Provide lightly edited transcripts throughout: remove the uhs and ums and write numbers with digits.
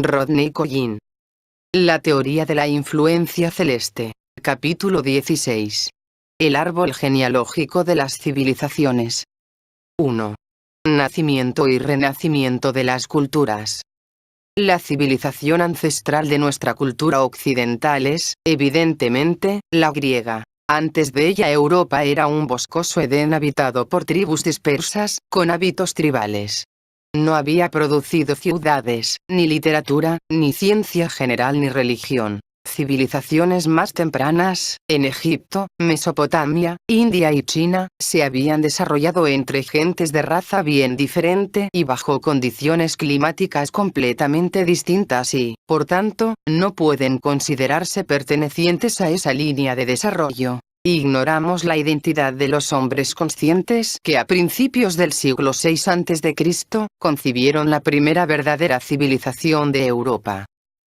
Rodney Collin. La teoría de la influencia celeste. Capítulo 16. El árbol genealógico de las civilizaciones. 1. Nacimiento y renacimiento de las culturas. La civilización ancestral de nuestra cultura occidental es, evidentemente, la griega. Antes de ella Europa era un boscoso Edén habitado por tribus dispersas, con hábitos tribales. No había producido ciudades, ni literatura, ni ciencia general ni religión. Civilizaciones más tempranas, en Egipto, Mesopotamia, India y China, se habían desarrollado entre gentes de raza bien diferente y bajo condiciones climáticas completamente distintas y, por tanto, no pueden considerarse pertenecientes a esa línea de desarrollo. Ignoramos la identidad de los hombres conscientes que a principios del siglo VI a.C., concibieron la primera verdadera civilización de Europa.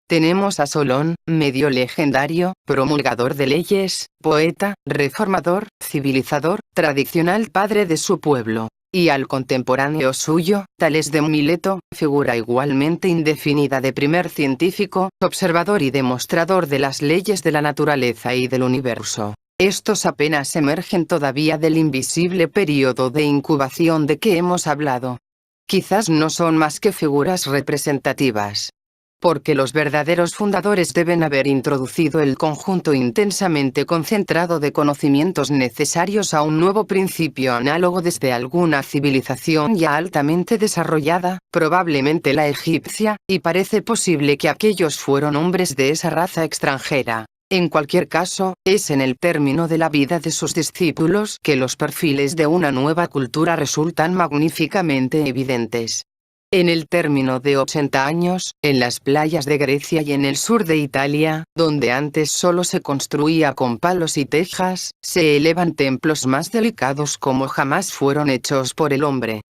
Tenemos a Solón, medio legendario, promulgador de leyes, poeta, reformador, civilizador, tradicional padre de su pueblo. Y al contemporáneo suyo, Tales de Mileto, figura igualmente indefinida de primer científico, observador y demostrador de las leyes de la naturaleza y del universo. Estos apenas emergen todavía del invisible período de incubación de que hemos hablado. Quizás no son más que figuras representativas. Porque los verdaderos fundadores deben haber introducido el conjunto intensamente concentrado de conocimientos necesarios a un nuevo principio análogo desde alguna civilización ya altamente desarrollada, probablemente la egipcia, y parece posible que aquellos fueron hombres de esa raza extranjera. En cualquier caso, es en el término de la vida de sus discípulos que los perfiles de una nueva cultura resultan magníficamente evidentes. En el término de 80 años, en las playas de Grecia y en el sur de Italia, donde antes solo se construía con palos y tejas, se elevan templos más delicados como jamás fueron hechos por el hombre.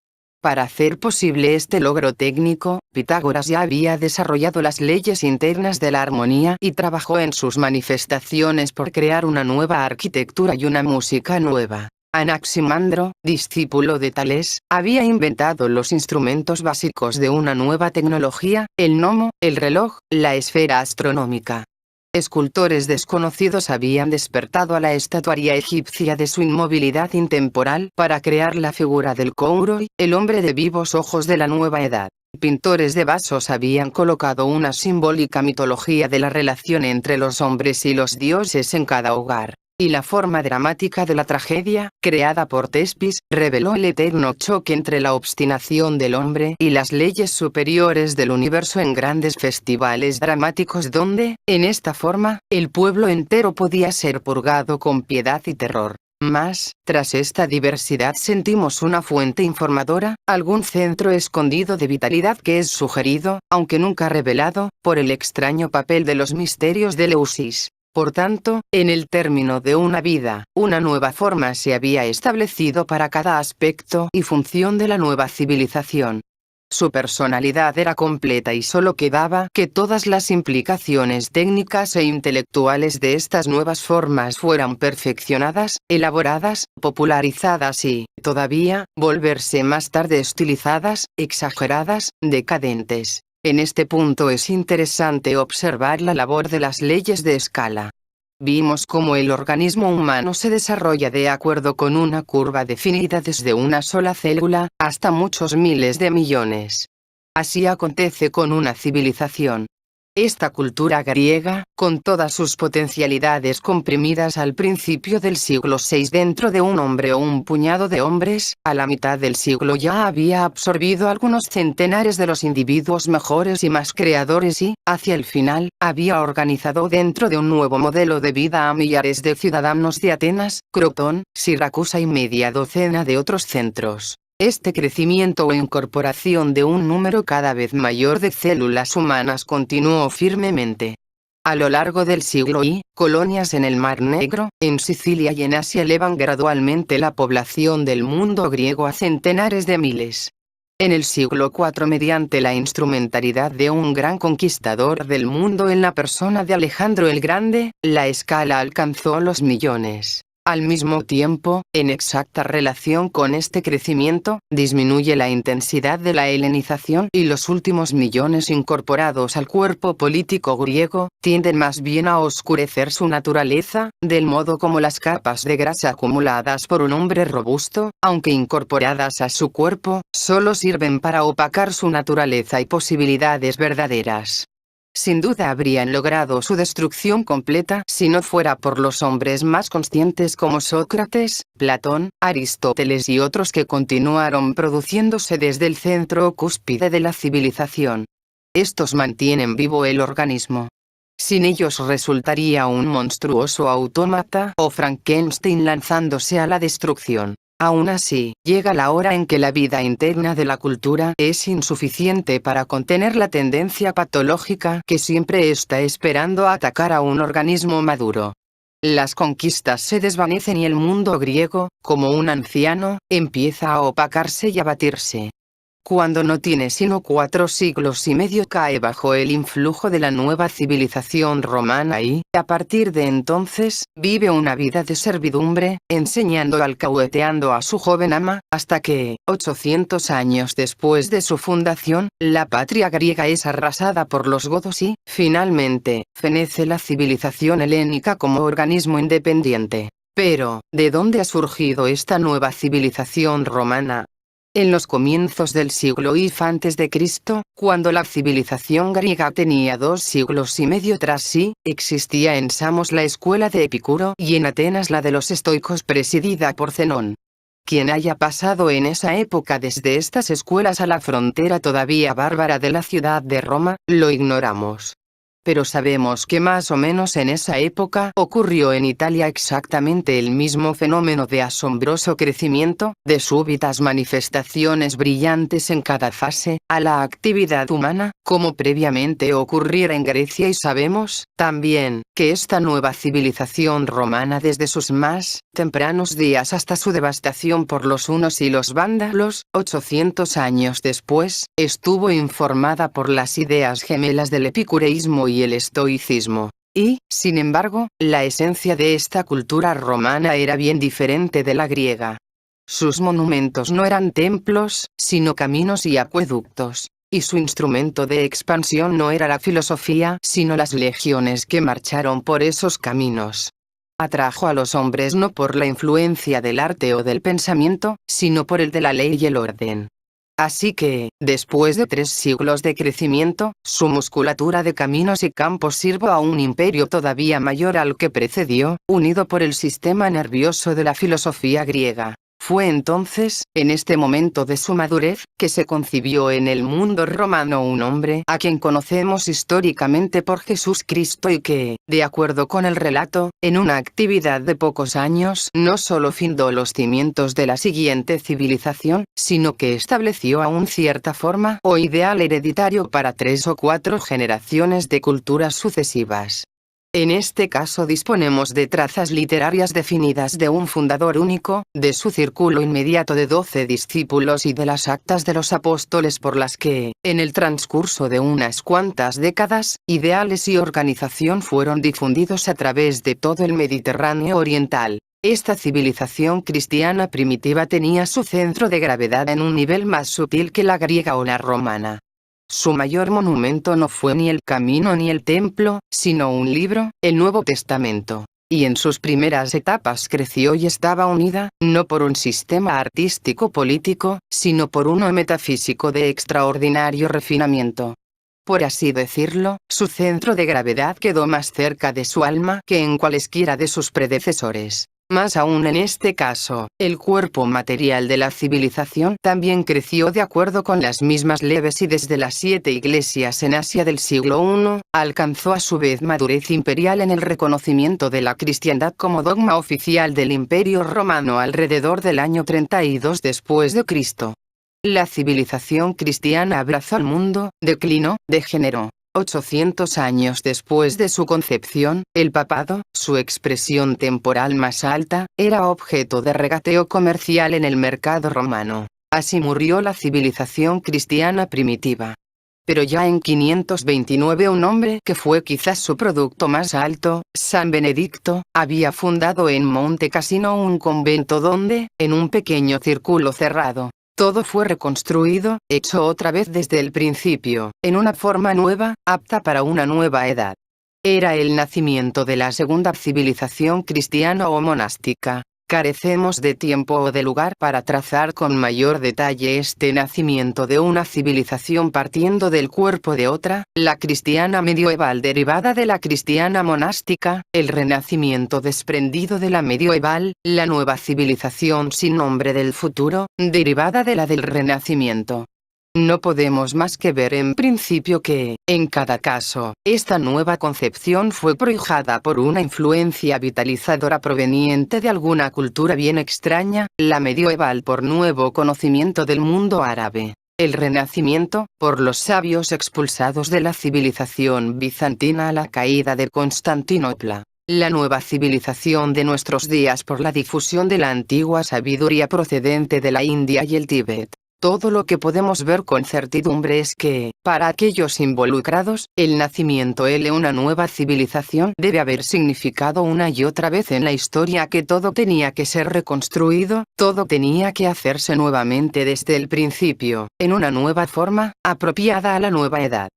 Para hacer posible este logro técnico, Pitágoras ya había desarrollado las leyes internas de la armonía y trabajó en sus manifestaciones por crear una nueva arquitectura y una música nueva. Anaximandro, discípulo de Tales, había inventado los instrumentos básicos de una nueva tecnología, el gnomo, el reloj, la esfera astronómica. Escultores desconocidos habían despertado a la estatuaria egipcia de su inmovilidad intemporal para crear la figura del Kouroi, el hombre de vivos ojos de la nueva edad. Pintores de vasos habían colocado una simbólica mitología de la relación entre los hombres y los dioses en cada hogar. Y la forma dramática de la tragedia, creada por Tespis, reveló el eterno choque entre la obstinación del hombre y las leyes superiores del universo en grandes festivales dramáticos donde, en esta forma, el pueblo entero podía ser purgado con piedad y terror. Mas, tras esta diversidad sentimos una fuente informadora, algún centro escondido de vitalidad que es sugerido, aunque nunca revelado, por el extraño papel de los misterios de Eleusis. Por tanto, en el término de una vida, una nueva forma se había establecido para cada aspecto y función de la nueva civilización. Su personalidad era completa y solo quedaba que todas las implicaciones técnicas e intelectuales de estas nuevas formas fueran perfeccionadas, elaboradas, popularizadas y, todavía, volverse más tarde estilizadas, exageradas, decadentes. En este punto es interesante observar la labor de las leyes de escala. Vimos cómo el organismo humano se desarrolla de acuerdo con una curva definida desde una sola célula, hasta muchos miles de millones. Así acontece con una civilización. Esta cultura griega, con todas sus potencialidades comprimidas al principio del siglo VI dentro de un hombre o un puñado de hombres, a la mitad del siglo ya había absorbido algunos centenares de los individuos mejores y más creadores y, hacia el final, había organizado dentro de un nuevo modelo de vida a millares de ciudadanos de Atenas, Crotón, Siracusa y media docena de otros centros. Este crecimiento o incorporación de un número cada vez mayor de células humanas continuó firmemente. A lo largo del siglo I, colonias en el Mar Negro, en Sicilia y en Asia elevan gradualmente la población del mundo griego a centenares de miles. En el siglo IV, mediante la instrumentalidad de un gran conquistador del mundo en la persona de Alejandro el Grande, la escala alcanzó los millones. Al mismo tiempo, en exacta relación con este crecimiento, disminuye la intensidad de la helenización y los últimos millones incorporados al cuerpo político griego, tienden más bien a oscurecer su naturaleza, del modo como las capas de grasa acumuladas por un hombre robusto, aunque incorporadas a su cuerpo, solo sirven para opacar su naturaleza y posibilidades verdaderas. Sin duda habrían logrado su destrucción completa si no fuera por los hombres más conscientes como Sócrates, Platón, Aristóteles y otros que continuaron produciéndose desde el centro o cúspide de la civilización. Estos mantienen vivo el organismo. Sin ellos resultaría un monstruoso autómata o Frankenstein lanzándose a la destrucción. Aún así, llega la hora en que la vida interna de la cultura es insuficiente para contener la tendencia patológica que siempre está esperando a atacar a un organismo maduro. Las conquistas se desvanecen y el mundo griego, como un anciano, empieza a opacarse y a batirse. Cuando no tiene sino 4 siglos y medio cae bajo el influjo de la nueva civilización romana y, a partir de entonces, vive una vida de servidumbre, enseñando alcahueteando a su joven ama, hasta que, 800 años después de su fundación, la patria griega es arrasada por los godos y, finalmente, fenece la civilización helénica como organismo independiente. Pero, ¿de dónde ha surgido esta nueva civilización romana? En los comienzos del siglo I a.C., cuando la civilización griega tenía 2 siglos y medio tras sí, existía en Samos la escuela de Epicuro y en Atenas la de los estoicos presidida por Zenón. Quien haya pasado en esa época desde estas escuelas a la frontera todavía bárbara de la ciudad de Roma, lo ignoramos. Pero sabemos que más o menos en esa época ocurrió en Italia exactamente el mismo fenómeno de asombroso crecimiento, de súbitas manifestaciones brillantes en cada fase, a la actividad humana, como previamente ocurriera en Grecia y sabemos, también, que esta nueva civilización romana desde sus más tempranos días hasta su devastación por los hunos y los vándalos, 800 años después, estuvo informada por las ideas gemelas del epicureísmo y el estoicismo. Y, sin embargo, la esencia de esta cultura romana era bien diferente de la griega. Sus monumentos no eran templos, sino caminos y acueductos. Y su instrumento de expansión no era la filosofía, sino las legiones que marcharon por esos caminos. Atrajo a los hombres no por la influencia del arte o del pensamiento, sino por el de la ley y el orden. Así que, después de 3 siglos de crecimiento, su musculatura de caminos y campos sirvió a un imperio todavía mayor al que precedió, unido por el sistema nervioso de la filosofía griega. Fue entonces, en este momento de su madurez, que se concibió en el mundo romano un hombre a quien conocemos históricamente por Jesús Cristo y que, de acuerdo con el relato, en una actividad de pocos años no solo fundó los cimientos de la siguiente civilización, sino que estableció aún cierta forma o ideal hereditario para 3 o 4 generaciones de culturas sucesivas. En este caso disponemos de trazas literarias definidas de un fundador único, de su círculo inmediato de 12 discípulos y de las actas de los apóstoles por las que, en el transcurso de unas cuantas décadas, ideales y organización fueron difundidos a través de todo el Mediterráneo oriental. Esta civilización cristiana primitiva tenía su centro de gravedad en un nivel más sutil que la griega o la romana. Su mayor monumento no fue ni el camino ni el templo, sino un libro, el Nuevo Testamento. Y en sus primeras etapas creció y estaba unida, no por un sistema artístico político, sino por uno metafísico de extraordinario refinamiento. Por así decirlo, su centro de gravedad quedó más cerca de su alma que en cualesquiera de sus predecesores. Más aún en este caso, el cuerpo material de la civilización también creció de acuerdo con las mismas leyes y desde las 7 iglesias en Asia del siglo I, alcanzó a su vez madurez imperial en el reconocimiento de la cristiandad como dogma oficial del Imperio Romano alrededor del año 32 después de Cristo. La civilización cristiana abrazó al mundo, declinó, degeneró. 800 años después de su concepción, el papado, su expresión temporal más alta, era objeto de regateo comercial en el mercado romano. Así murió la civilización cristiana primitiva. Pero ya en 529 un hombre que fue quizás su producto más alto, San Benedicto, había fundado en Monte Cassino un convento donde, en un pequeño círculo cerrado, todo fue reconstruido, hecho otra vez desde el principio, en una forma nueva, apta para una nueva edad. Era el nacimiento de la segunda civilización cristiana o monástica. Carecemos de tiempo o de lugar para trazar con mayor detalle este nacimiento de una civilización partiendo del cuerpo de otra, la cristiana medieval derivada de la cristiana monástica, el renacimiento desprendido de la medieval, la nueva civilización sin nombre del futuro, derivada de la del renacimiento. No podemos más que ver en principio que, en cada caso, esta nueva concepción fue prohijada por una influencia vitalizadora proveniente de alguna cultura bien extraña, la medieval por nuevo conocimiento del mundo árabe, el Renacimiento, por los sabios expulsados de la civilización bizantina a la caída de Constantinopla. La nueva civilización de nuestros días por la difusión de la antigua sabiduría procedente de la India y el Tíbet. Todo lo que podemos ver con certidumbre es que, para aquellos involucrados, el nacimiento de una nueva civilización debe haber significado una y otra vez en la historia que todo tenía que ser reconstruido, todo tenía que hacerse nuevamente desde el principio, en una nueva forma, apropiada a la nueva edad.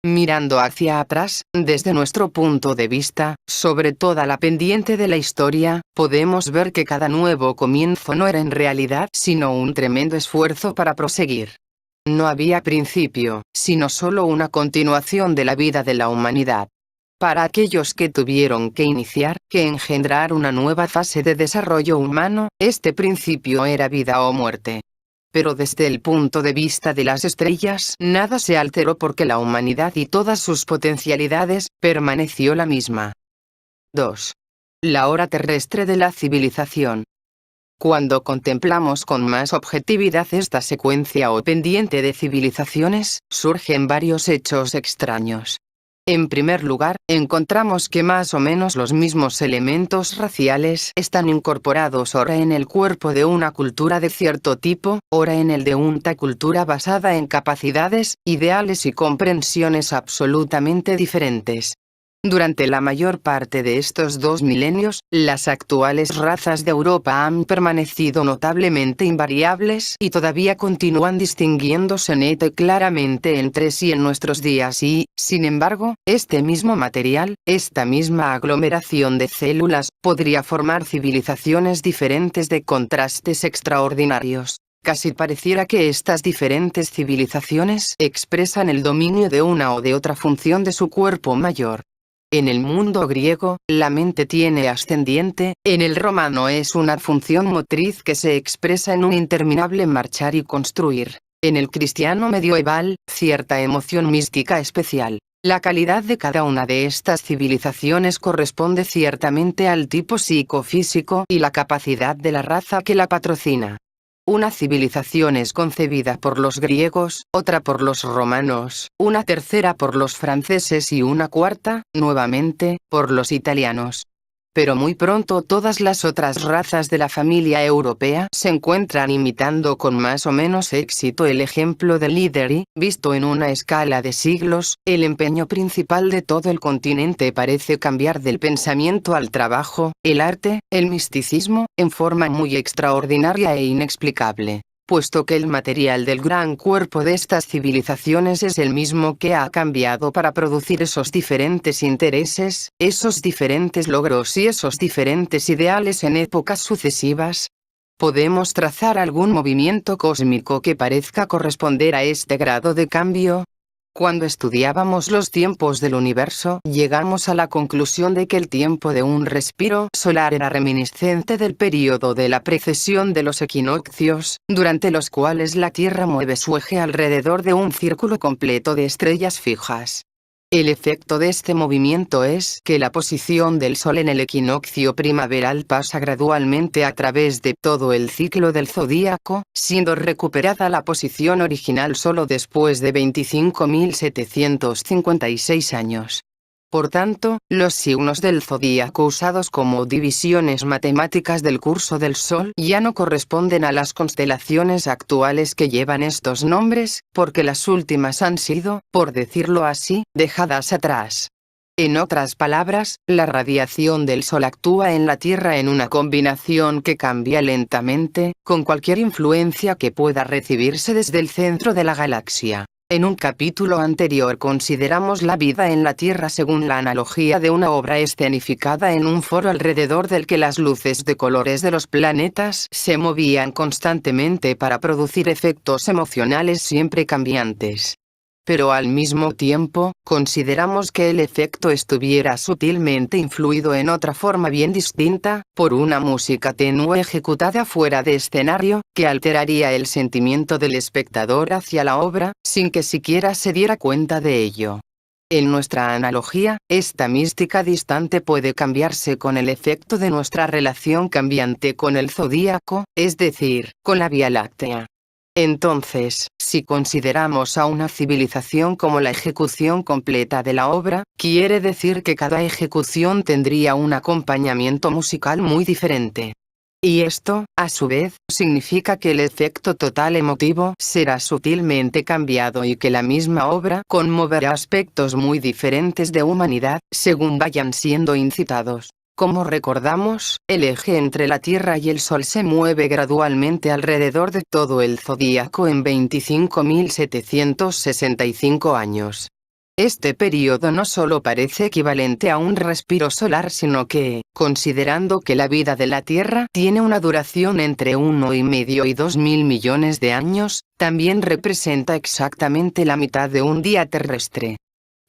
Mirando hacia atrás, desde nuestro punto de vista, sobre toda la pendiente de la historia, podemos ver que cada nuevo comienzo no era en realidad sino un tremendo esfuerzo para proseguir. No había principio, sino solo una continuación de la vida de la humanidad. Para aquellos que tuvieron que iniciar, que engendrar una nueva fase de desarrollo humano, este principio era vida o muerte. Pero desde el punto de vista de las estrellas, nada se alteró porque la humanidad y todas sus potencialidades, permaneció la misma. 2. La hora terrestre de la civilización. Cuando contemplamos con más objetividad esta secuencia o pendiente de civilizaciones, surgen varios hechos extraños. En primer lugar, encontramos que más o menos los mismos elementos raciales están incorporados ora en el cuerpo de una cultura de cierto tipo, ora en el de una cultura basada en capacidades, ideales y comprensiones absolutamente diferentes. Durante la mayor parte de estos 2 milenios, las actuales razas de Europa han permanecido notablemente invariables y todavía continúan distinguiéndose neta y claramente entre sí en nuestros días y, sin embargo, este mismo material, esta misma aglomeración de células, podría formar civilizaciones diferentes de contrastes extraordinarios. Casi pareciera que estas diferentes civilizaciones expresan el dominio de una o de otra función de su cuerpo mayor. En el mundo griego, la mente tiene ascendiente, en el romano es una función motriz que se expresa en un interminable marchar y construir. En el cristiano medieval, cierta emoción mística especial. La calidad de cada una de estas civilizaciones corresponde ciertamente al tipo psicofísico y la capacidad de la raza que la patrocina. Una civilización es concebida por los griegos, otra por los romanos, una tercera por los franceses y una cuarta, nuevamente, por los italianos. Pero muy pronto todas las otras razas de la familia europea se encuentran imitando con más o menos éxito el ejemplo del líder y, visto en una escala de siglos, el empeño principal de todo el continente parece cambiar del pensamiento al trabajo, el arte, el misticismo, en forma muy extraordinaria e inexplicable. Puesto que el material del gran cuerpo de estas civilizaciones es el mismo que ha cambiado para producir esos diferentes intereses, esos diferentes logros y esos diferentes ideales en épocas sucesivas, ¿podemos trazar algún movimiento cósmico que parezca corresponder a este grado de cambio? Cuando estudiábamos los tiempos del universo, llegamos a la conclusión de que el tiempo de un respiro solar era reminiscente del período de la precesión de los equinoccios, durante los cuales la Tierra mueve su eje alrededor de un círculo completo de estrellas fijas. El efecto de este movimiento es que la posición del Sol en el equinoccio primaveral pasa gradualmente a través de todo el ciclo del zodíaco, siendo recuperada la posición original solo después de 25.756 años. Por tanto, los signos del zodíaco usados como divisiones matemáticas del curso del Sol ya no corresponden a las constelaciones actuales que llevan estos nombres, porque las últimas han sido, por decirlo así, dejadas atrás. En otras palabras, la radiación del Sol actúa en la Tierra en una combinación que cambia lentamente, con cualquier influencia que pueda recibirse desde el centro de la galaxia. En un capítulo anterior consideramos la vida en la Tierra según la analogía de una obra escenificada en un foro alrededor del que las luces de colores de los planetas se movían constantemente para producir efectos emocionales siempre cambiantes. Pero al mismo tiempo, consideramos que el efecto estuviera sutilmente influido en otra forma bien distinta, por una música tenue ejecutada fuera de escenario, que alteraría el sentimiento del espectador hacia la obra, sin que siquiera se diera cuenta de ello. En nuestra analogía, esta mística distante puede cambiarse con el efecto de nuestra relación cambiante con el zodíaco, es decir, con la Vía Láctea. Entonces, si consideramos a una civilización como la ejecución completa de la obra, quiere decir que cada ejecución tendría un acompañamiento musical muy diferente. Y esto, a su vez, significa que el efecto total emotivo será sutilmente cambiado y que la misma obra conmoverá aspectos muy diferentes de humanidad, según vayan siendo incitados. Como recordamos, el eje entre la Tierra y el Sol se mueve gradualmente alrededor de todo el zodíaco en 25.765 años. Este periodo no solo parece equivalente a un respiro solar, sino que, considerando que la vida de la Tierra tiene una duración entre 1,5 y 2.000 millones de años, también representa exactamente la mitad de un día terrestre.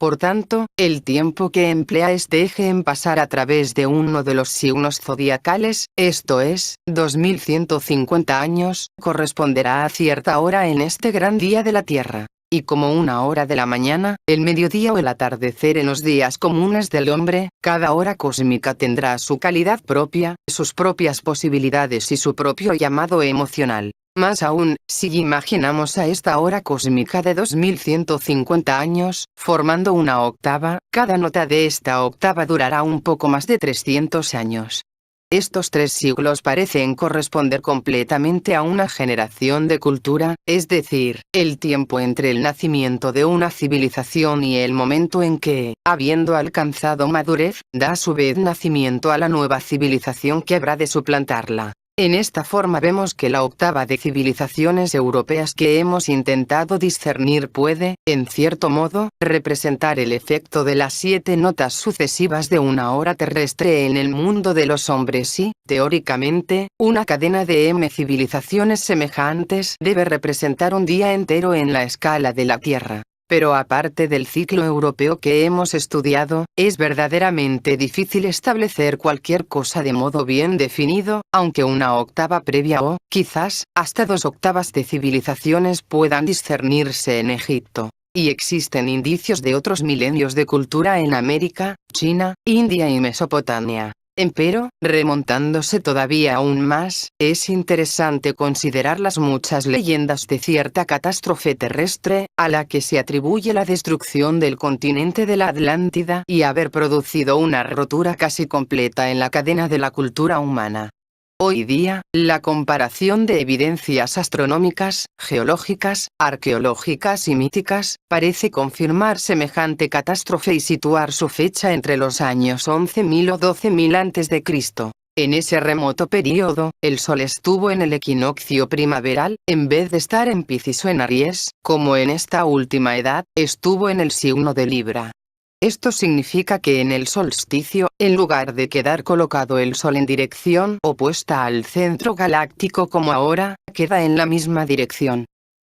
Por tanto, el tiempo que emplea este eje en pasar a través de uno de los signos zodiacales, esto es, 2150 años, corresponderá a cierta hora en este gran día de la Tierra. Y como una hora de la mañana, el mediodía o el atardecer en los días comunes del hombre, cada hora cósmica tendrá su calidad propia, sus propias posibilidades y su propio llamado emocional. Más aún, si imaginamos a esta hora cósmica de 2150 años, formando una octava, cada nota de esta octava durará un poco más de 300 años. Estos 3 siglos parecen corresponder completamente a una generación de cultura, es decir, el tiempo entre el nacimiento de una civilización y el momento en que, habiendo alcanzado madurez, da a su vez nacimiento a la nueva civilización que habrá de suplantarla. En esta forma vemos que la octava de civilizaciones europeas que hemos intentado discernir puede, en cierto modo, representar el efecto de las 7 notas sucesivas de una hora terrestre en el mundo de los hombres y, teóricamente, una cadena de civilizaciones semejantes debe representar un día entero en la escala de la Tierra. Pero aparte del ciclo europeo que hemos estudiado, es verdaderamente difícil establecer cualquier cosa de modo bien definido, aunque una octava previa o, quizás, hasta 2 octavas de civilizaciones puedan discernirse en Egipto. Y existen indicios de otros milenios de cultura en América, China, India y Mesopotamia. Empero, remontándose todavía aún más, es interesante considerar las muchas leyendas de cierta catástrofe terrestre, a la que se atribuye la destrucción del continente de la Atlántida y haber producido una rotura casi completa en la cadena de la cultura humana. Hoy día, la comparación de evidencias astronómicas, geológicas, arqueológicas y míticas, parece confirmar semejante catástrofe y situar su fecha entre los años 11.000 o 12.000 a.C. En ese remoto período, el Sol estuvo en el equinoccio primaveral, en vez de estar en Piscis o en Aries, como en esta última edad, estuvo en el signo de Libra. Esto significa que en el solsticio, en lugar de quedar colocado el Sol en dirección opuesta al centro galáctico como ahora, queda en la misma dirección.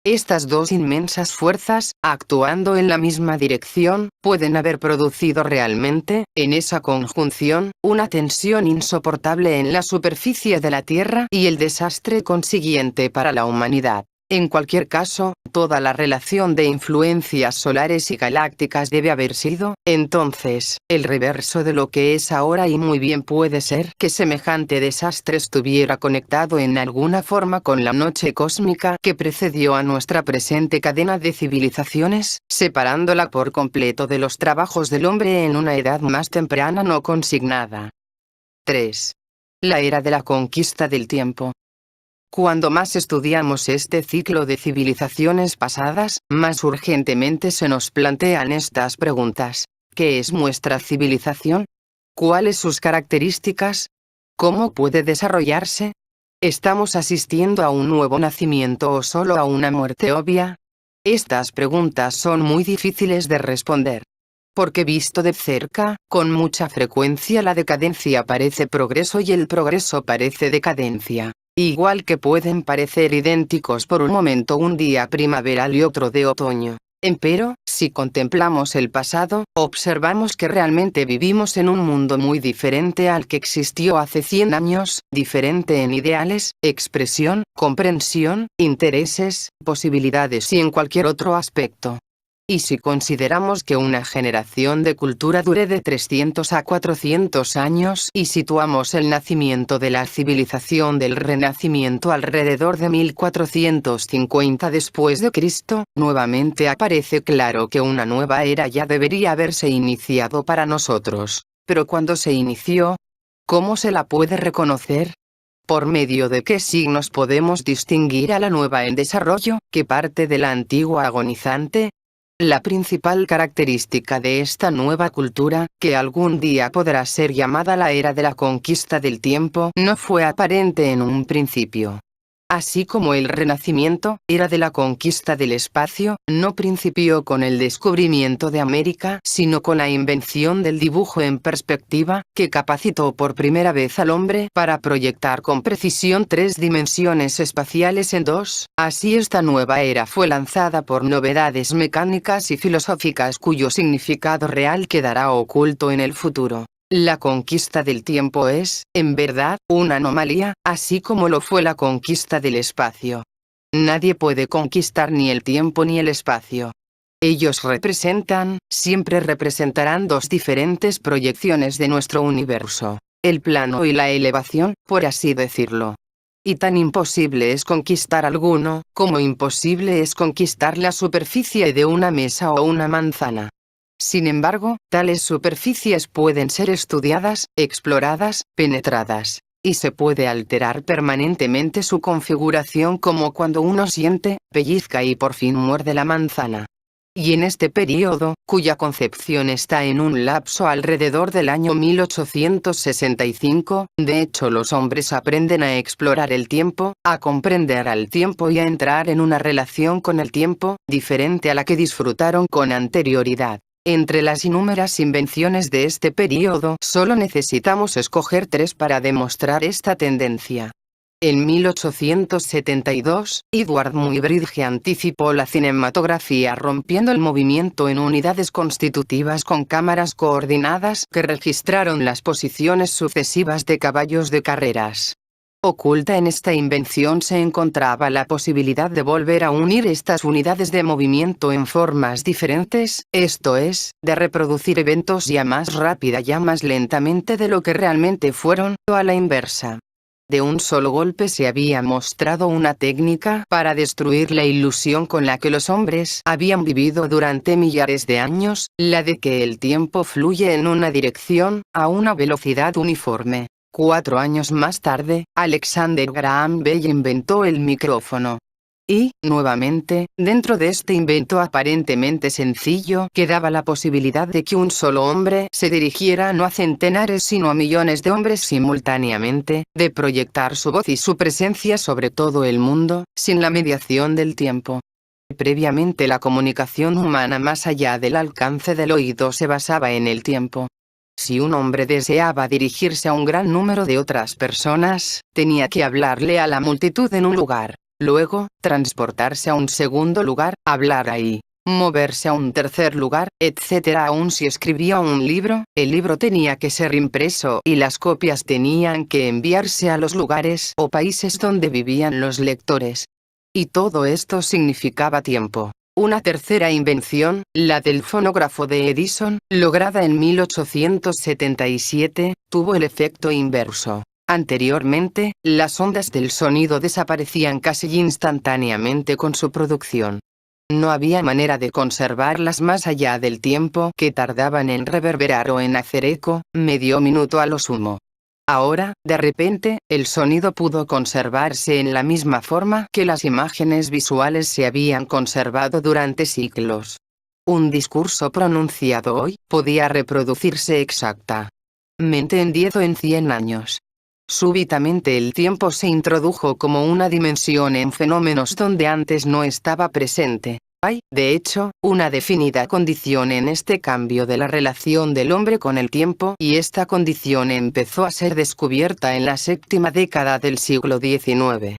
Estas dos inmensas fuerzas, actuando en la misma dirección, pueden haber producido realmente, en esa conjunción, una tensión insoportable en la superficie de la Tierra y el desastre consiguiente para la humanidad. En cualquier caso, toda la relación de influencias solares y galácticas debe haber sido, entonces, el reverso de lo que es ahora, y muy bien puede ser que semejante desastre estuviera conectado en alguna forma con la noche cósmica que precedió a nuestra presente cadena de civilizaciones, separándola por completo de los trabajos del hombre en una edad más temprana no consignada. 3. La era de la conquista del tiempo. Cuando más estudiamos este ciclo de civilizaciones pasadas, más urgentemente se nos plantean estas preguntas. ¿Qué es nuestra civilización? ¿Cuáles sus características? ¿Cómo puede desarrollarse? ¿Estamos asistiendo a un nuevo nacimiento o solo a una muerte obvia? Estas preguntas son muy difíciles de responder. Porque visto de cerca, con mucha frecuencia la decadencia parece progreso y el progreso parece decadencia. Igual que pueden parecer idénticos por un momento un día primaveral y otro de otoño. Empero, si contemplamos el pasado, observamos que realmente vivimos en un mundo muy diferente al que existió hace 100 años, diferente en ideales, expresión, comprensión, intereses, posibilidades y en cualquier otro aspecto. Y si consideramos que una generación de cultura dure de 300 a 400 años y situamos el nacimiento de la civilización del Renacimiento alrededor de 1450 después de Cristo, nuevamente aparece claro que una nueva era ya debería haberse iniciado para nosotros. Pero ¿cuándo se inició? ¿Cómo se la puede reconocer? ¿Por medio de qué signos podemos distinguir a la nueva en desarrollo, que parte de la antigua agonizante? La principal característica de esta nueva cultura, que algún día podrá ser llamada la era de la conquista del tiempo, no fue aparente en un principio. Así como el Renacimiento, era de la conquista del espacio, no principió con el descubrimiento de América, sino con la invención del dibujo en perspectiva, que capacitó por primera vez al hombre para proyectar con precisión 3 dimensiones espaciales en 2, así esta nueva era fue lanzada por novedades mecánicas y filosóficas cuyo significado real quedará oculto en el futuro. La conquista del tiempo es, en verdad, una anomalía, así como lo fue la conquista del espacio. Nadie puede conquistar ni el tiempo ni el espacio. Ellos representan, siempre representarán dos diferentes proyecciones de nuestro universo, el plano y la elevación, por así decirlo. Y tan imposible es conquistar alguno, como imposible es conquistar la superficie de una mesa o una manzana. Sin embargo, tales superficies pueden ser estudiadas, exploradas, penetradas, y se puede alterar permanentemente su configuración como cuando uno siente, pellizca y por fin muerde la manzana. Y en este período, cuya concepción está en un lapso alrededor del año 1865, de hecho los hombres aprenden a explorar el tiempo, a comprender al tiempo y a entrar en una relación con el tiempo, diferente a la que disfrutaron con anterioridad. Entre las innúmeras invenciones de este período, solo necesitamos escoger 3 para demostrar esta tendencia. En 1872, Edward Muybridge anticipó la cinematografía rompiendo el movimiento en unidades constitutivas con cámaras coordinadas que registraron las posiciones sucesivas de caballos de carreras. Oculta en esta invención se encontraba la posibilidad de volver a unir estas unidades de movimiento en formas diferentes, esto es, de reproducir eventos ya más rápida ya más lentamente de lo que realmente fueron, o a la inversa. De un solo golpe se había mostrado una técnica para destruir la ilusión con la que los hombres habían vivido durante millares de años, la de que el tiempo fluye en una dirección, a una velocidad uniforme. 4 años más tarde, Alexander Graham Bell inventó el micrófono. Y, nuevamente, dentro de este invento aparentemente sencillo, quedaba la posibilidad de que un solo hombre se dirigiera no a centenares sino a millones de hombres simultáneamente, de proyectar su voz y su presencia sobre todo el mundo, sin la mediación del tiempo. Previamente la comunicación humana más allá del alcance del oído se basaba en el tiempo. Si un hombre deseaba dirigirse a un gran número de otras personas, tenía que hablarle a la multitud en un lugar, luego, transportarse a un segundo lugar, hablar ahí, moverse a un tercer lugar, etc. Aun si escribía un libro, el libro tenía que ser impreso y las copias tenían que enviarse a los lugares o países donde vivían los lectores. Y todo esto significaba tiempo. Una tercera invención, la del fonógrafo de Edison, lograda en 1877, tuvo el efecto inverso. Anteriormente, las ondas del sonido desaparecían casi instantáneamente con su producción. No había manera de conservarlas más allá del tiempo que tardaban en reverberar o en hacer eco, medio minuto a lo sumo. Ahora, de repente, el sonido pudo conservarse en la misma forma que las imágenes visuales se habían conservado durante siglos. Un discurso pronunciado hoy podía reproducirse exactamente en 10 o en 100 años. Súbitamente el tiempo se introdujo como una dimensión en fenómenos donde antes no estaba presente. Hay, de hecho, una definida condición en este cambio de la relación del hombre con el tiempo, y esta condición empezó a ser descubierta en la séptima década del siglo XIX.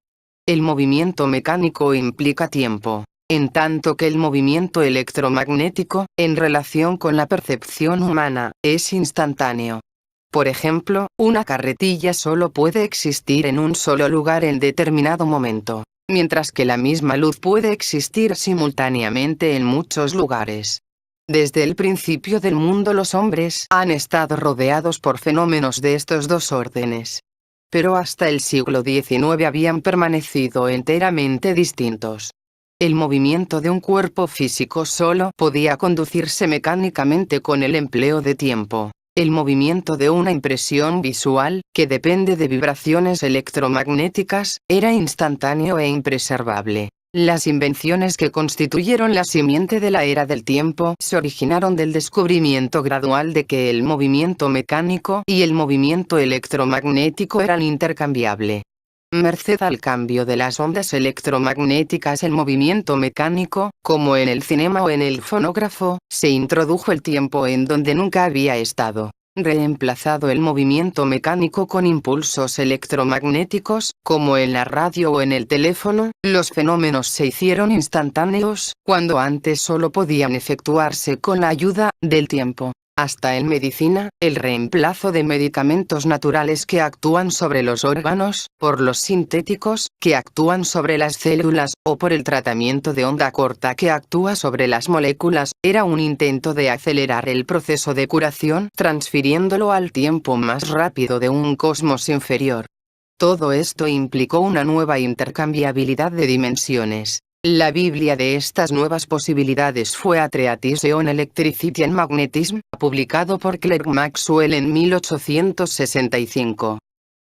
El movimiento mecánico implica tiempo, en tanto que el movimiento electromagnético, en relación con la percepción humana, es instantáneo. Por ejemplo, una carretilla solo puede existir en un solo lugar en determinado momento, mientras que la misma luz puede existir simultáneamente en muchos lugares. Desde el principio del mundo los hombres han estado rodeados por fenómenos de estos dos órdenes. Pero hasta el siglo XIX habían permanecido enteramente distintos. El movimiento de un cuerpo físico solo podía conducirse mecánicamente con el empleo de tiempo. El movimiento de una impresión visual, que depende de vibraciones electromagnéticas, era instantáneo e impreservable. Las invenciones que constituyeron la simiente de la era del tiempo se originaron del descubrimiento gradual de que el movimiento mecánico y el movimiento electromagnético eran intercambiables. Merced al cambio de las ondas electromagnéticas, el movimiento mecánico, como en el cinema o en el fonógrafo, se introdujo el tiempo en donde nunca había estado. Reemplazado el movimiento mecánico con impulsos electromagnéticos, como en la radio o en el teléfono, los fenómenos se hicieron instantáneos, cuando antes solo podían efectuarse con la ayuda del tiempo. Hasta en medicina, el reemplazo de medicamentos naturales que actúan sobre los órganos, por los sintéticos, que actúan sobre las células, o por el tratamiento de onda corta que actúa sobre las moléculas, era un intento de acelerar el proceso de curación, transfiriéndolo al tiempo más rápido de un cosmos inferior. Todo esto implicó una nueva intercambiabilidad de dimensiones. La Biblia de estas nuevas posibilidades fue A Treatise on Electricity and Magnetism, publicado por Clerk Maxwell en 1865.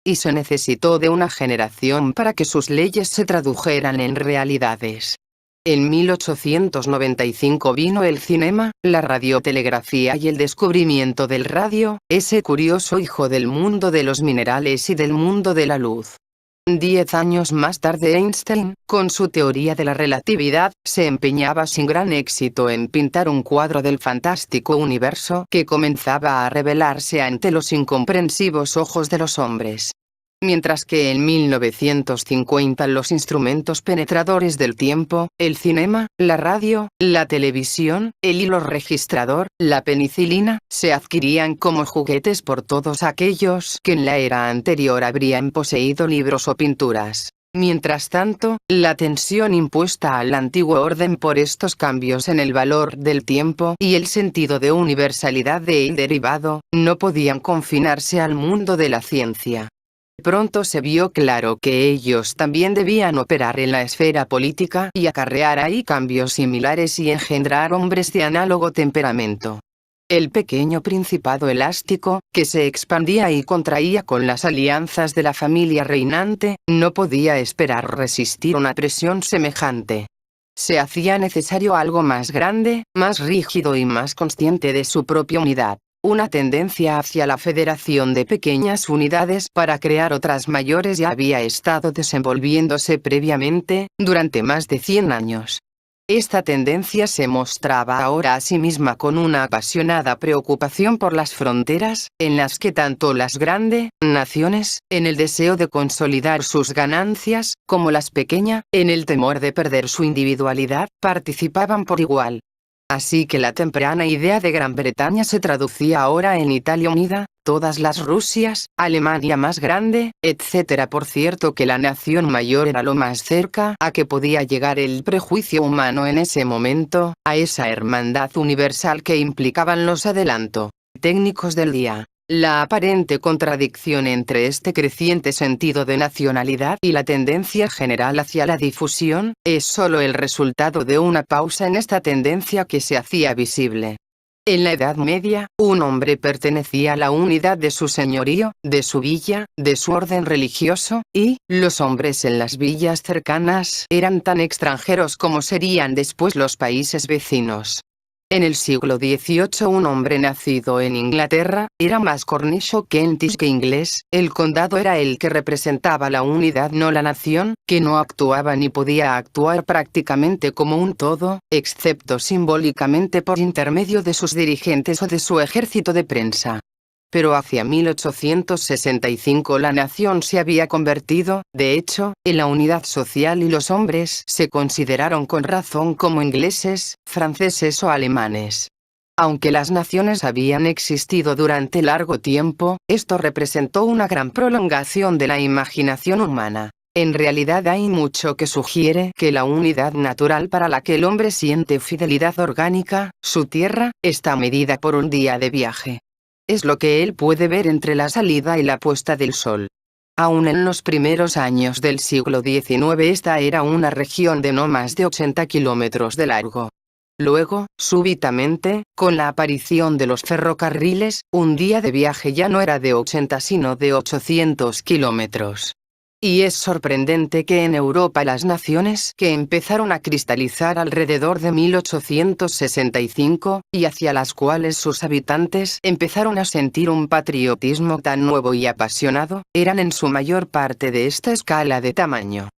Y se necesitó de una generación para que sus leyes se tradujeran en realidades. En 1895 vino el cinema, la radiotelegrafía y el descubrimiento del radio, ese curioso hijo del mundo de los minerales y del mundo de la luz. 10 años más tarde Einstein, con su teoría de la relatividad, se empeñaba sin gran éxito en pintar un cuadro del fantástico universo que comenzaba a revelarse ante los incomprensivos ojos de los hombres. Mientras que en 1950 los instrumentos penetradores del tiempo, el cinema, la radio, la televisión, el hilo registrador, la penicilina, se adquirían como juguetes por todos aquellos que en la era anterior habrían poseído libros o pinturas. Mientras tanto, la tensión impuesta al antiguo orden por estos cambios en el valor del tiempo y el sentido de universalidad de él derivado, no podían confinarse al mundo de la ciencia. Pronto se vio claro que ellos también debían operar en la esfera política y acarrear ahí cambios similares y engendrar hombres de análogo temperamento. El pequeño principado elástico, que se expandía y contraía con las alianzas de la familia reinante, no podía esperar resistir una presión semejante. Se hacía necesario algo más grande, más rígido y más consciente de su propia unidad. Una tendencia hacia la federación de pequeñas unidades para crear otras mayores ya había estado desenvolviéndose previamente, durante más de 100 años. Esta tendencia se mostraba ahora a sí misma con una apasionada preocupación por las fronteras, en las que tanto las grandes naciones, en el deseo de consolidar sus ganancias, como las pequeñas, en el temor de perder su individualidad, participaban por igual. Así que la temprana idea de Gran Bretaña se traducía ahora en Italia unida, todas las Rusias, Alemania más grande, etc. Por cierto que la nación mayor era lo más cerca a que podía llegar el prejuicio humano en ese momento, a esa hermandad universal que implicaban los adelantos técnicos del día. La aparente contradicción entre este creciente sentido de nacionalidad y la tendencia general hacia la difusión, es solo el resultado de una pausa en esta tendencia que se hacía visible. En la Edad Media, un hombre pertenecía a la unidad de su señorío, de su villa, de su orden religioso, y los hombres en las villas cercanas eran tan extranjeros como serían después los países vecinos. En el siglo XVIII un hombre nacido en Inglaterra, era más cornish o kentish que inglés, el condado era el que representaba la unidad no la nación, que no actuaba ni podía actuar prácticamente como un todo, excepto simbólicamente por intermedio de sus dirigentes o de su ejército de prensa. Pero hacia 1865 la nación se había convertido, de hecho, en la unidad social y los hombres se consideraron con razón como ingleses, franceses o alemanes. Aunque las naciones habían existido durante largo tiempo, esto representó una gran prolongación de la imaginación humana. En realidad hay mucho que sugiere que la unidad natural para la que el hombre siente fidelidad orgánica, su tierra, está medida por un día de viaje. Es lo que él puede ver entre la salida y la puesta del sol. Aún en los primeros años del siglo XIX esta era una región de no más de 80 kilómetros de largo. Luego, súbitamente, con la aparición de los ferrocarriles, un día de viaje ya no era de 80 sino de 800 kilómetros. Y es sorprendente que en Europa las naciones que empezaron a cristalizar alrededor de 1865, y hacia las cuales sus habitantes empezaron a sentir un patriotismo tan nuevo y apasionado, eran en su mayor parte de esta escala de tamaño.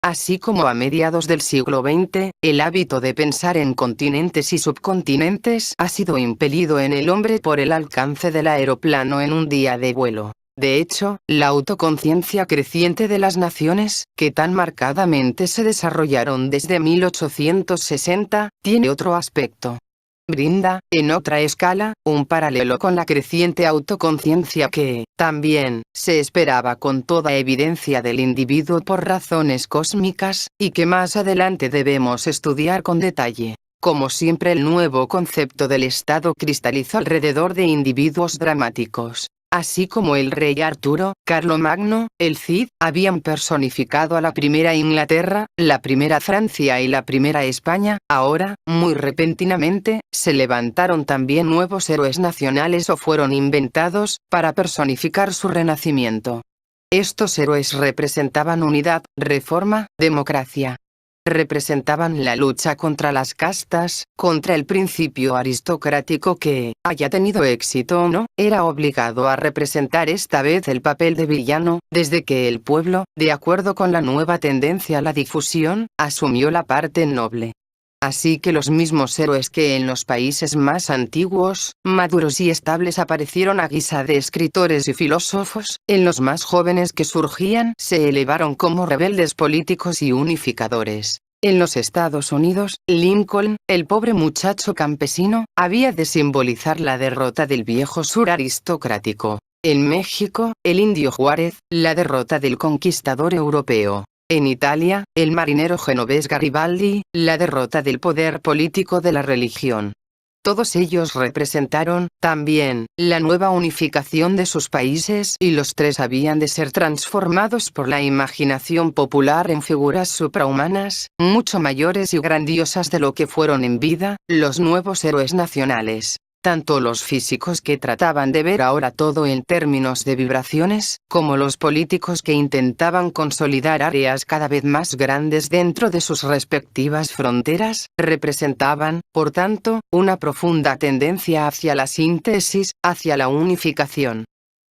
Así como a mediados del siglo XX, el hábito de pensar en continentes y subcontinentes ha sido impelido en el hombre por el alcance del aeroplano en un día de vuelo. De hecho, la autoconciencia creciente de las naciones, que tan marcadamente se desarrollaron desde 1860, tiene otro aspecto. Brinda, en otra escala, un paralelo con la creciente autoconciencia que, también, se esperaba con toda evidencia del individuo por razones cósmicas, y que más adelante debemos estudiar con detalle. Como siempre el nuevo concepto del Estado cristalizó alrededor de individuos dramáticos. Así como el rey Arturo, Carlomagno, el Cid, habían personificado a la primera Inglaterra, la primera Francia y la primera España, ahora, muy repentinamente, se levantaron también nuevos héroes nacionales o fueron inventados, para personificar su renacimiento. Estos héroes representaban unidad, reforma, democracia. Representaban la lucha contra las castas, contra el principio aristocrático que, haya tenido éxito o no, era obligado a representar esta vez el papel de villano, desde que el pueblo, de acuerdo con la nueva tendencia a la difusión, asumió la parte noble. Así que los mismos héroes que en los países más antiguos, maduros y estables aparecieron a guisa de escritores y filósofos, en los más jóvenes que surgían se elevaron como rebeldes políticos y unificadores. En los Estados Unidos, Lincoln, el pobre muchacho campesino, había de simbolizar la derrota del viejo sur aristocrático. En México, el indio Juárez, la derrota del conquistador europeo. En Italia, el marinero genovés Garibaldi, la derrota del poder político de la religión. Todos ellos representaron, también, la nueva unificación de sus países y los tres habían de ser transformados por la imaginación popular en figuras suprahumanas, mucho mayores y grandiosas de lo que fueron en vida, los nuevos héroes nacionales. Tanto los físicos que trataban de ver ahora todo en términos de vibraciones, como los políticos que intentaban consolidar áreas cada vez más grandes dentro de sus respectivas fronteras, representaban, por tanto, una profunda tendencia hacia la síntesis, hacia la unificación.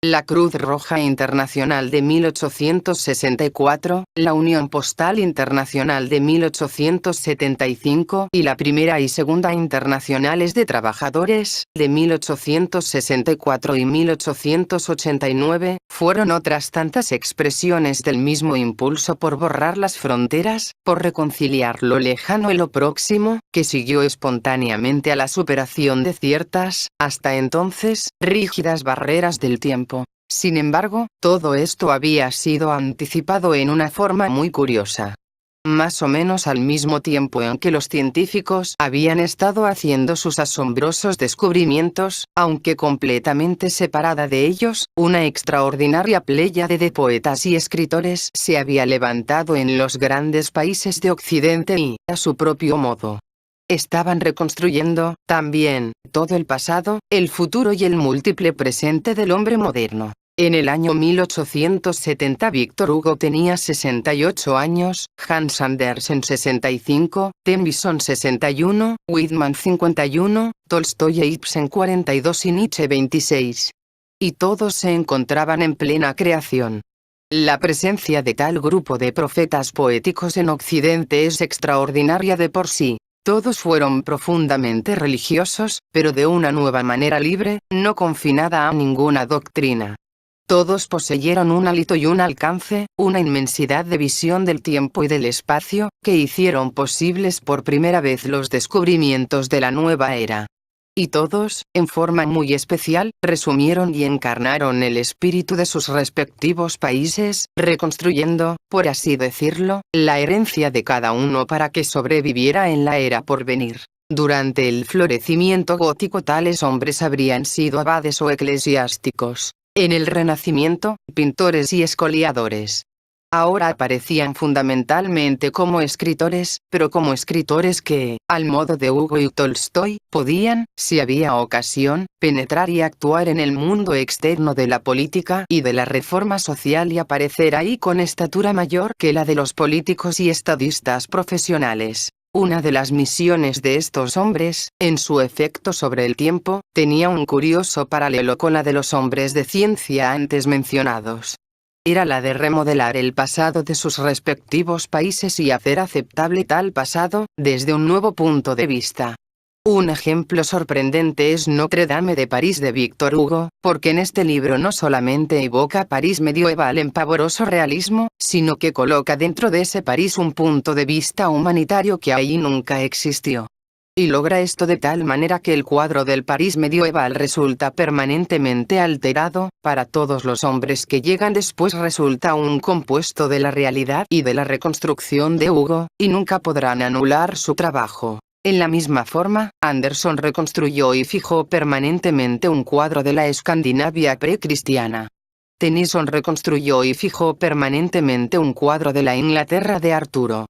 La Cruz Roja Internacional de 1864, la Unión Postal Internacional de 1875 y la Primera y Segunda Internacionales de Trabajadores, de 1864 y 1889, fueron otras tantas expresiones del mismo impulso por borrar las fronteras, por reconciliar lo lejano y lo próximo, que siguió espontáneamente a la superación de ciertas, hasta entonces, rígidas barreras del tiempo. Sin embargo, todo esto había sido anticipado en una forma muy curiosa. Más o menos al mismo tiempo en que los científicos habían estado haciendo sus asombrosos descubrimientos, aunque completamente separada de ellos, una extraordinaria pléyade de poetas y escritores se había levantado en los grandes países de Occidente y, a su propio modo, estaban reconstruyendo, también, todo el pasado, el futuro y el múltiple presente del hombre moderno. En el año 1870 Víctor Hugo tenía 68 años, Hans Andersen 65, Tennyson 61, Whitman 51, Tolstoy e Ibsen 42 y Nietzsche 26. Y todos se encontraban en plena creación. La presencia de tal grupo de profetas poéticos en Occidente es extraordinaria de por sí. Todos fueron profundamente religiosos, pero de una nueva manera libre, no confinada a ninguna doctrina. Todos poseyeron un hálito y un alcance, una inmensidad de visión del tiempo y del espacio, que hicieron posibles por primera vez los descubrimientos de la nueva era. Y todos, en forma muy especial, resumieron y encarnaron el espíritu de sus respectivos países, reconstruyendo, por así decirlo, la herencia de cada uno para que sobreviviera en la era por venir. Durante el florecimiento gótico tales hombres habrían sido abades o eclesiásticos. En el Renacimiento, pintores y escoliadores. Ahora aparecían fundamentalmente como escritores, pero como escritores que, al modo de Hugo y Tolstoy, podían, si había ocasión, penetrar y actuar en el mundo externo de la política y de la reforma social y aparecer ahí con estatura mayor que la de los políticos y estadistas profesionales. Una de las misiones de estos hombres, en su efecto sobre el tiempo, tenía un curioso paralelo con la de los hombres de ciencia antes mencionados. Era la de remodelar el pasado de sus respectivos países y hacer aceptable tal pasado, desde un nuevo punto de vista. Un ejemplo sorprendente es Notre Dame de París de Víctor Hugo, porque en este libro no solamente evoca París medieval en pavoroso realismo, sino que coloca dentro de ese París un punto de vista humanitario que ahí nunca existió. Y logra esto de tal manera que el cuadro del París medieval resulta permanentemente alterado, para todos los hombres que llegan después resulta un compuesto de la realidad y de la reconstrucción de Hugo, y nunca podrán anular su trabajo. En la misma forma, Anderson reconstruyó y fijó permanentemente un cuadro de la Escandinavia precristiana. Tennyson reconstruyó y fijó permanentemente un cuadro de la Inglaterra de Arturo.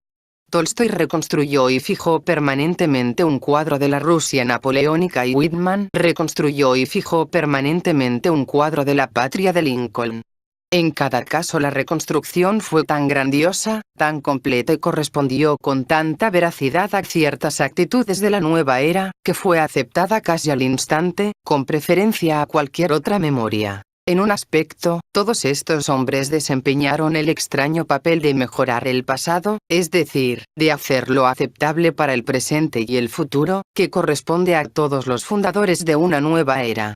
Tolstoy reconstruyó y fijó permanentemente un cuadro de la Rusia napoleónica y Whitman reconstruyó y fijó permanentemente un cuadro de la patria de Lincoln. En cada caso la reconstrucción fue tan grandiosa, tan completa y correspondió con tanta veracidad a ciertas actitudes de la nueva era, que fue aceptada casi al instante, con preferencia a cualquier otra memoria. En un aspecto, todos estos hombres desempeñaron el extraño papel de mejorar el pasado, es decir, de hacerlo aceptable para el presente y el futuro, que corresponde a todos los fundadores de una nueva era.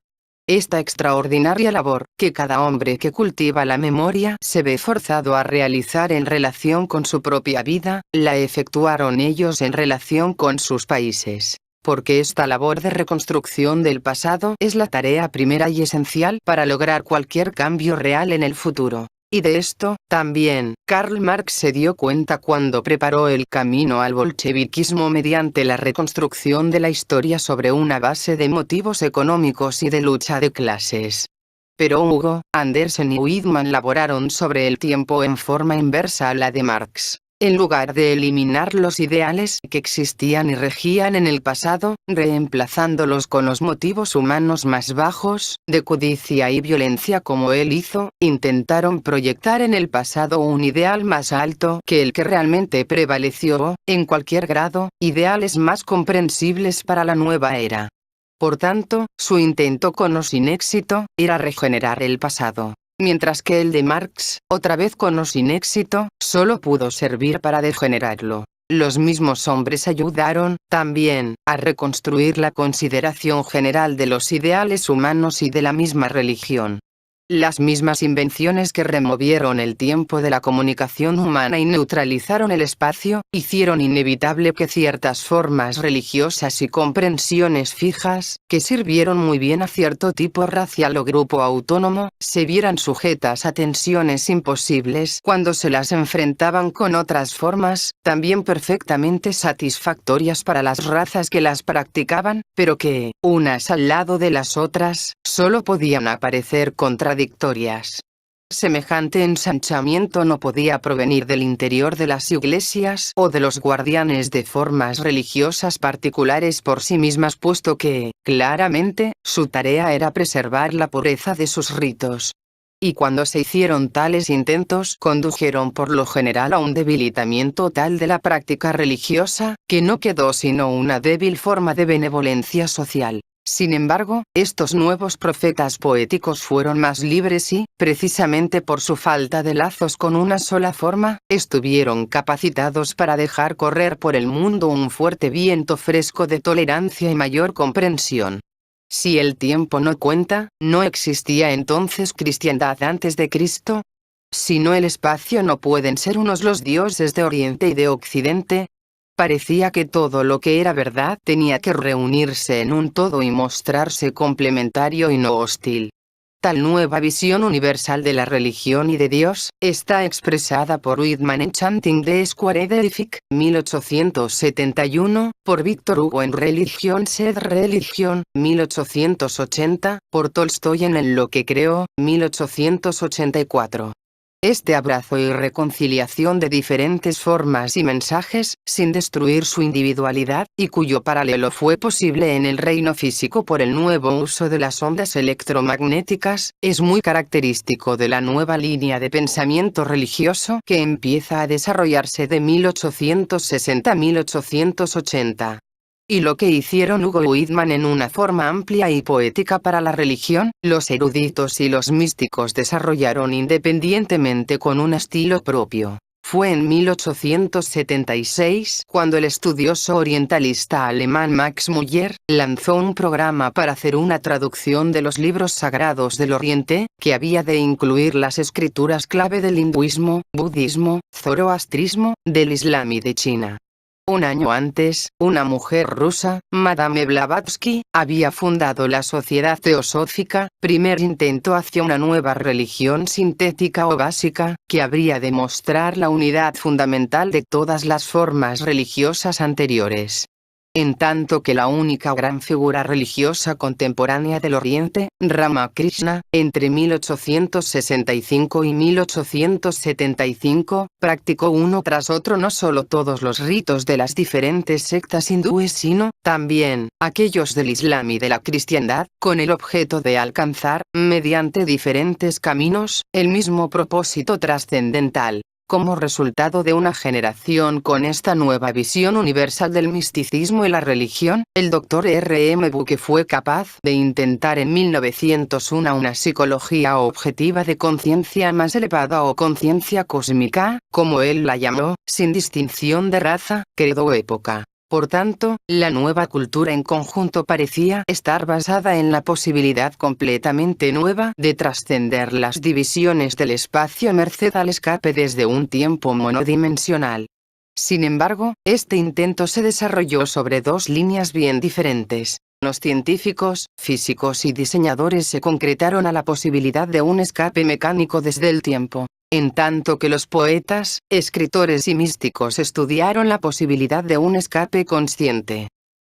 Esta extraordinaria labor, que cada hombre que cultiva la memoria se ve forzado a realizar en relación con su propia vida, la efectuaron ellos en relación con sus países. Porque esta labor de reconstrucción del pasado es la tarea primera y esencial para lograr cualquier cambio real en el futuro. Y de esto, también, Karl Marx se dio cuenta cuando preparó el camino al bolcheviquismo mediante la reconstrucción de la historia sobre una base de motivos económicos y de lucha de clases. Pero Hugo, Andersen y Whitman laboraron sobre el tiempo en forma inversa a la de Marx. En lugar de eliminar los ideales que existían y regían en el pasado, reemplazándolos con los motivos humanos más bajos, de codicia y violencia como él hizo, intentaron proyectar en el pasado un ideal más alto que el que realmente prevaleció, en cualquier grado, ideales más comprensibles para la nueva era. Por tanto, su intento con o sin éxito, era regenerar el pasado. Mientras que el de Marx, otra vez con o sin éxito, solo pudo servir para degenerarlo. Los mismos hombres ayudaron, también, a reconstruir la consideración general de los ideales humanos y de la misma religión. Las mismas invenciones que removieron el tiempo de la comunicación humana y neutralizaron el espacio, hicieron inevitable que ciertas formas religiosas y comprensiones fijas, que sirvieron muy bien a cierto tipo racial o grupo autónomo, se vieran sujetas a tensiones imposibles cuando se las enfrentaban con otras formas, también perfectamente satisfactorias para las razas que las practicaban, pero que, unas al lado de las otras, solo podían aparecer contradictorias. Semejante ensanchamiento no podía provenir del interior de las iglesias o de los guardianes de formas religiosas particulares por sí mismas, puesto que, claramente, su tarea era preservar la pureza de sus ritos. Y cuando se hicieron tales intentos, condujeron por lo general a un debilitamiento tal de la práctica religiosa, que no quedó sino una débil forma de benevolencia social. Sin embargo, estos nuevos profetas poéticos fueron más libres y, precisamente por su falta de lazos con una sola forma, estuvieron capacitados para dejar correr por el mundo un fuerte viento fresco de tolerancia y mayor comprensión. Si el tiempo no cuenta, ¿no existía entonces cristiandad antes de Cristo? Si no el espacio no pueden ser unos los dioses de Oriente y de Occidente. Parecía que todo lo que era verdad tenía que reunirse en un todo y mostrarse complementario y no hostil. Tal nueva visión universal de la religión y de Dios, está expresada por Whitman en Chanting the Square Edific, 1871, por Víctor Hugo en Religion Said Religion, 1880, por Tolstoy en Lo que creo, 1884. Este abrazo y reconciliación de diferentes formas y mensajes, sin destruir su individualidad, y cuyo paralelo fue posible en el reino físico por el nuevo uso de las ondas electromagnéticas, es muy característico de la nueva línea de pensamiento religioso que empieza a desarrollarse de 1860 a 1880. Y lo que hicieron Hugo y Whitman en una forma amplia y poética para la religión, los eruditos y los místicos desarrollaron independientemente con un estilo propio. Fue en 1876 cuando el estudioso orientalista alemán Max Muller lanzó un programa para hacer una traducción de los libros sagrados del Oriente, que había de incluir las escrituras clave del hinduismo, budismo, zoroastrismo, del Islam y de China. Un año antes, una mujer rusa, Madame Blavatsky, había fundado la Sociedad Teosófica, primer intento hacia una nueva religión sintética o básica, que habría de mostrar la unidad fundamental de todas las formas religiosas anteriores. En tanto que la única gran figura religiosa contemporánea del Oriente, Ramakrishna, entre 1865 y 1875, practicó uno tras otro no solo todos los ritos de las diferentes sectas hindúes sino, también, aquellos del Islam y de la cristiandad, con el objeto de alcanzar, mediante diferentes caminos, el mismo propósito trascendental. Como resultado de una generación con esta nueva visión universal del misticismo y la religión, el Dr. R. M. Bucke fue capaz de intentar en 1901 una psicología objetiva de conciencia más elevada o conciencia cósmica, como él la llamó, sin distinción de raza, credo o época. Por tanto, la nueva cultura en conjunto parecía estar basada en la posibilidad completamente nueva de trascender las divisiones del espacio merced al escape desde un tiempo monodimensional. Sin embargo, este intento se desarrolló sobre dos líneas bien diferentes. Los científicos, físicos y diseñadores se concretaron a la posibilidad de un escape mecánico desde el tiempo, en tanto que los poetas, escritores y místicos estudiaron la posibilidad de un escape consciente.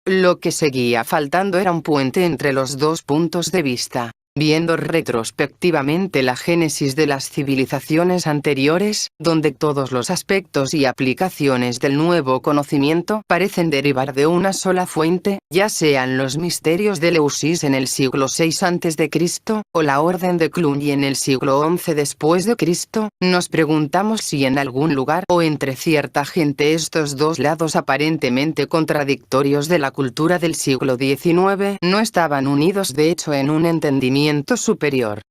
Lo que seguía faltando era un puente entre los dos puntos de vista. viendo retrospectivamente la génesis de las civilizaciones anteriores, donde todos los aspectos y aplicaciones del nuevo conocimiento parecen derivar de una sola fuente, ya sean los misterios de Eleusis en el siglo VI a.C., o la Orden de Cluny en el siglo XI después de Cristo, nos preguntamos si en algún lugar o entre cierta gente estos dos lados aparentemente contradictorios de la cultura del siglo XIX no estaban unidos de hecho en un entendimiento superior.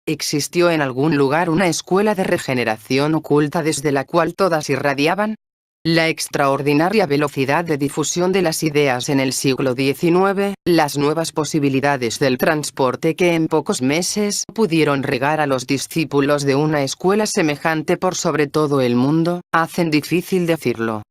¿Existió en algún lugar una escuela de regeneración oculta desde la cual todas irradiaban? La extraordinaria velocidad de difusión de las ideas en el siglo XIX, las nuevas posibilidades del transporte que en pocos meses pudieron regar a los discípulos de una escuela semejante por sobre todo el mundo, hacen difícil decirlo.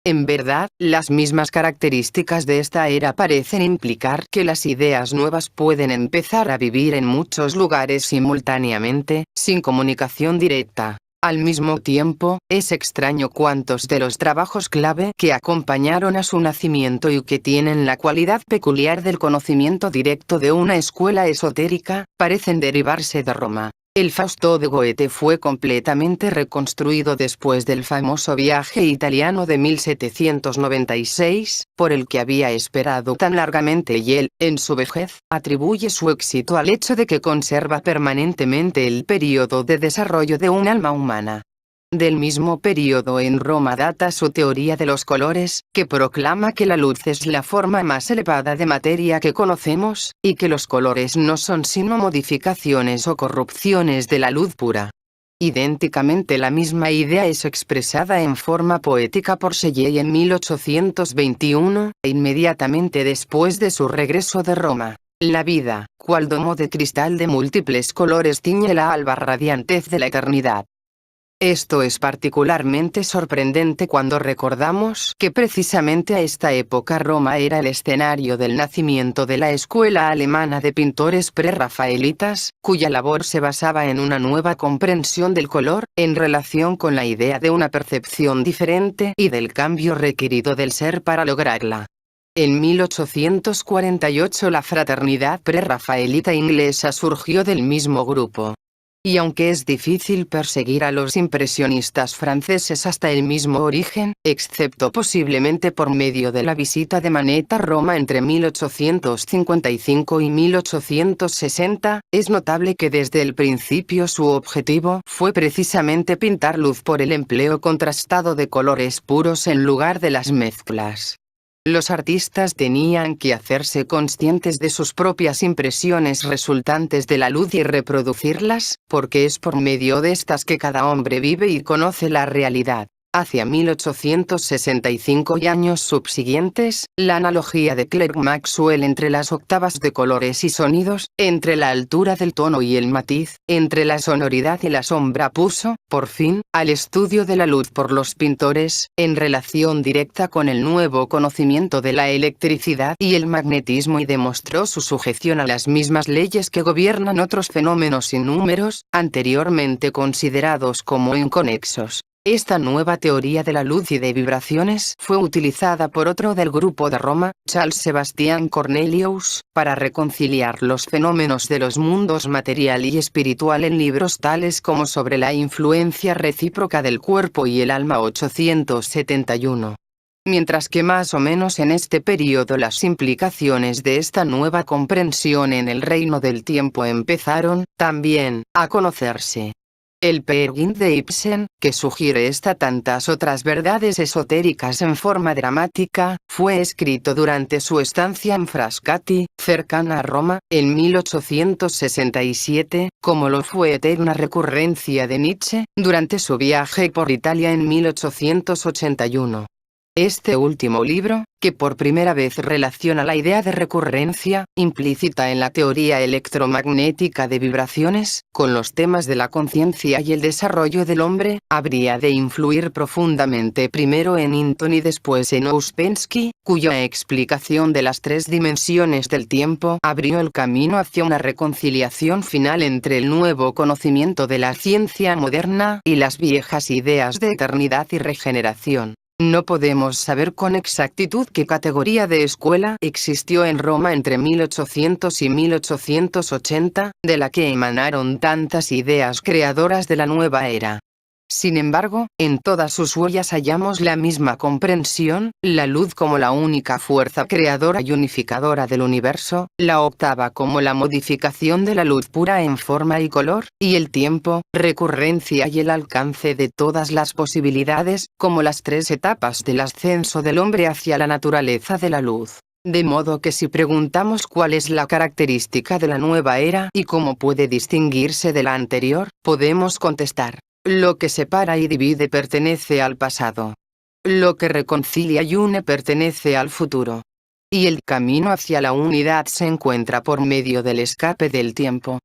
En verdad, las mismas características de esta era parecen implicar que las ideas nuevas pueden empezar a vivir en muchos lugares simultáneamente, sin comunicación directa. Al mismo tiempo, es extraño cuántos de los trabajos clave que acompañaron a su nacimiento y que tienen la cualidad peculiar del conocimiento directo de una escuela esotérica, parecen derivarse de Roma. El Fausto de Goethe fue completamente reconstruido después del famoso viaje italiano de 1796, por el que había esperado tan largamente y él, en su vejez, atribuye su éxito al hecho de que conserva permanentemente el período de desarrollo de un alma humana. Del mismo período en Roma data su teoría de los colores, que proclama que la luz es la forma más elevada de materia que conocemos, y que los colores no son sino modificaciones o corrupciones de la luz pura. Idénticamente la misma idea es expresada en forma poética por Shelley en 1821, inmediatamente después de su regreso de Roma. La vida, cual domo de cristal de múltiples colores tiñe la alba radiantez de la eternidad. Esto es particularmente sorprendente cuando recordamos que precisamente a esta época Roma era el escenario del nacimiento de la escuela alemana de pintores prerrafaelitas, cuya labor se basaba en una nueva comprensión del color, en relación con la idea de una percepción diferente y del cambio requerido del ser para lograrla. En 1848 la fraternidad prerrafaelita inglesa surgió del mismo grupo. Y aunque es difícil perseguir a los impresionistas franceses hasta el mismo origen, excepto posiblemente por medio de la visita de Manet a Roma entre 1855 y 1860, es notable que desde el principio su objetivo fue precisamente pintar luz por el empleo contrastado de colores puros en lugar de las mezclas. Los artistas tenían que hacerse conscientes de sus propias impresiones resultantes de la luz y reproducirlas, porque es por medio de estas que cada hombre vive y conoce la realidad. Hacia 1865 y años subsiguientes, la analogía de Clerk Maxwell entre las octavas de colores y sonidos, entre la altura del tono y el matiz, entre la sonoridad y la sombra puso, por fin, al estudio de la luz por los pintores, en relación directa con el nuevo conocimiento de la electricidad y el magnetismo y demostró su sujeción a las mismas leyes que gobiernan otros fenómenos innúmeros, anteriormente considerados como inconexos. Esta nueva teoría de la luz y de vibraciones fue utilizada por otro del grupo de Roma, Charles Sebastian Cornelius, para reconciliar los fenómenos de los mundos material y espiritual en libros tales como Sobre la influencia recíproca del cuerpo y el alma 871. Mientras que más o menos en este período las implicaciones de esta nueva comprensión en el reino del tiempo empezaron, también, a conocerse. El Peer Gynt de Ibsen, que sugiere tantas otras verdades esotéricas en forma dramática, fue escrito durante su estancia en Frascati, cercana a Roma, en 1867, como lo fue Eterna recurrencia de Nietzsche, durante su viaje por Italia en 1881. Este último libro, que por primera vez relaciona la idea de recurrencia, implícita en la teoría electromagnética de vibraciones, con los temas de la conciencia y el desarrollo del hombre, habría de influir profundamente primero en Hinton y después en Ouspensky, cuya explicación de las tres dimensiones del tiempo abrió el camino hacia una reconciliación final entre el nuevo conocimiento de la ciencia moderna y las viejas ideas de eternidad y regeneración. No podemos saber con exactitud qué categoría de escuela existió en Roma entre 1800 y 1880, de la que emanaron tantas ideas creadoras de la nueva era. Sin embargo, en todas sus huellas hallamos la misma comprensión: la luz como la única fuerza creadora y unificadora del universo, la octava como la modificación de la luz pura en forma y color, y el tiempo, recurrencia y el alcance de todas las posibilidades, como las tres etapas del ascenso del hombre hacia la naturaleza de la luz. De modo que si preguntamos cuál es la característica de la nueva era y cómo puede distinguirse de la anterior, podemos contestar: lo que separa y divide pertenece al pasado. Lo que reconcilia y une pertenece al futuro. Y el camino hacia la unidad se encuentra por medio del escape del tiempo.